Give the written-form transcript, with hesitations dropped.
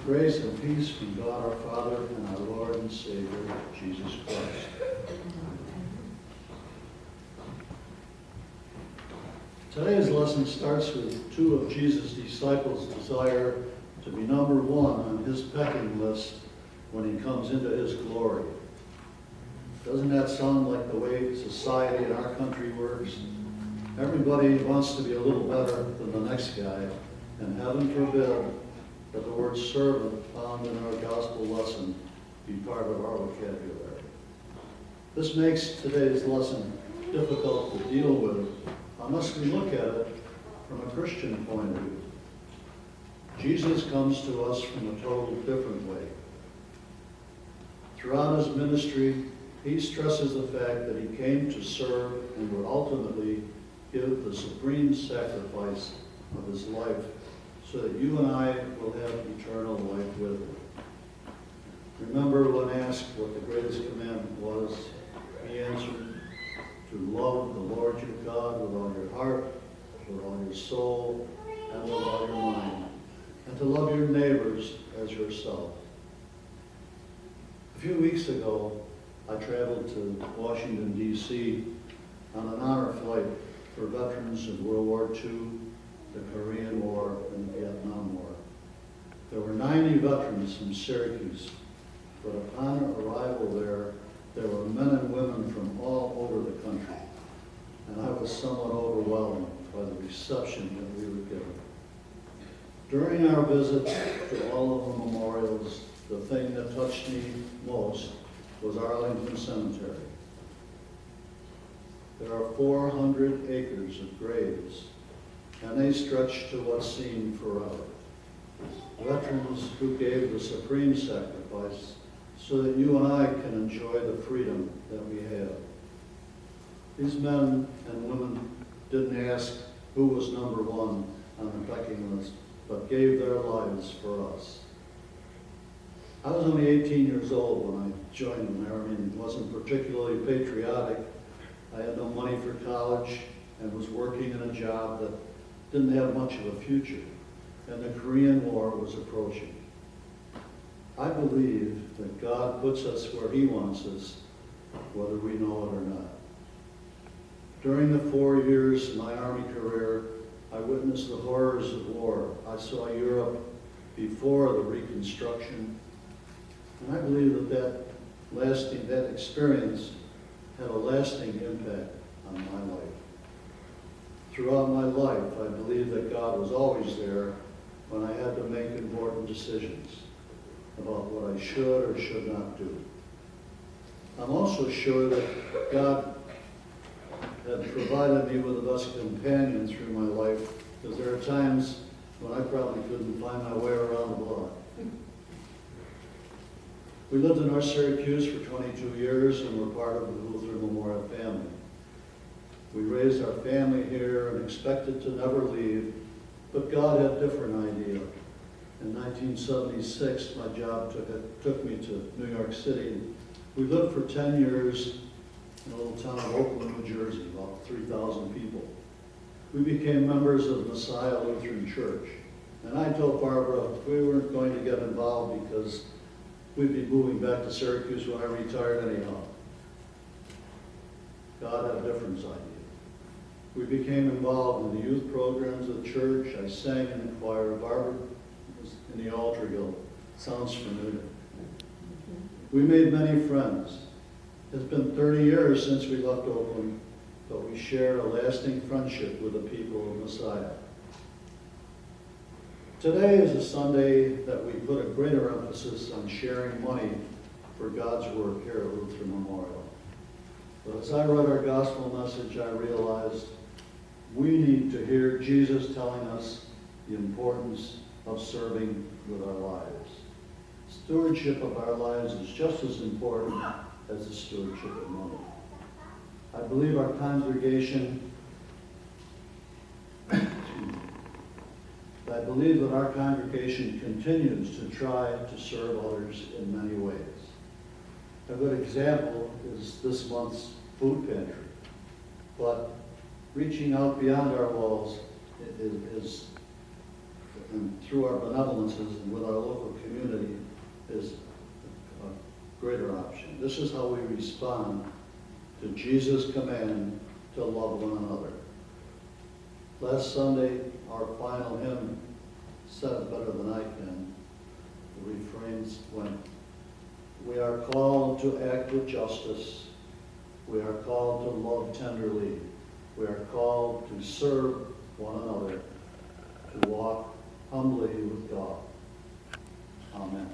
Grace and peace from God our Father and our Lord and Savior, Jesus Christ. Today's lesson starts with two of Jesus' disciples' desire to be number one on his pecking list when he comes into his glory. Doesn't that sound like the way society in our country works? Everybody wants to be a little better than the next guy, and heaven forbid that the word servant found in our gospel lesson be part of our vocabulary. This makes today's lesson difficult to deal with unless we look at it from a Christian point of view. Jesus comes to us from a total different way. Throughout his ministry, he stresses the fact that he came to serve and would ultimately give the supreme sacrifice of his life so that you and I will have eternal life with him. Remember when asked what the greatest commandment was, he answered, to love the Lord your God with all your heart, with all your soul, and with all your mind, and to love your neighbors as yourself. A few weeks ago, I traveled to Washington, D.C. on an honor flight for veterans of World War II, the Korean War, and the Vietnam War. There were 90 veterans from Syracuse, but upon arrival there were men and women from all over the country, and I was somewhat overwhelmed by the reception that we were given. During our visit to all of the memorials, the thing that touched me most was Arlington Cemetery. There are 400 acres of graves, and they stretch to what seemed forever. Veterans who gave the supreme sacrifice so that you and I can enjoy the freedom that we have. These men and women didn't ask who was number one on the pecking list, but gave their lives for us. I was only 18 years old when I joined the Army and wasn't particularly patriotic. I had no money for college and was working in a job that didn't have much of a future, and the Korean War was approaching. I believe that God puts us where he wants us, whether we know it or not. During the 4 years of my Army career, I witnessed the horrors of war. I saw Europe before the Reconstruction, and I believe that experience had a lasting impact on my life. Throughout my life, I believe that God was always there when I had to make important decisions about what I should or should not do. I'm also sure that God had provided me with the best companion through my life, because there are times when I probably couldn't find my way around the block. We lived in North Syracuse for 22 years and were part of the Lutheran Memorial family. We raised our family here and expected to never leave, but God had a different idea. In 1976, my job took me to New York City. We lived for 10 years in a little town of Oakland, New Jersey, about 3,000 people. We became members of Messiah Lutheran Church. And I told Barbara we weren't going to get involved because we'd be moving back to Syracuse when I retired anyhow. God had a different idea. We became involved in the youth programs of the church. I sang in the choir. Barbara was in the altar guild. Sounds familiar. We made many friends. It's been 30 years since we left Oakland, but we share a lasting friendship with the people of Messiah. Today is a Sunday that we put a greater emphasis on sharing money for God's work here at Lutheran Memorial. But as I read our gospel message, I realized we need to hear Jesus telling us the importance of serving with our lives. Stewardship of our lives is just as important as the stewardship of money. I believe our congregation I believe that our congregation continues to try to serve others in many ways. A good example is this month's food pantry. But reaching out beyond our walls is and through our benevolences and with our local community is a greater option. This is how we respond to Jesus' command to love one another. Last Sunday, our final hymn said it better than I can. The refrains went, "We are called to act with justice. We are called to love tenderly. We are called to serve one another, to walk humbly with God." Amen.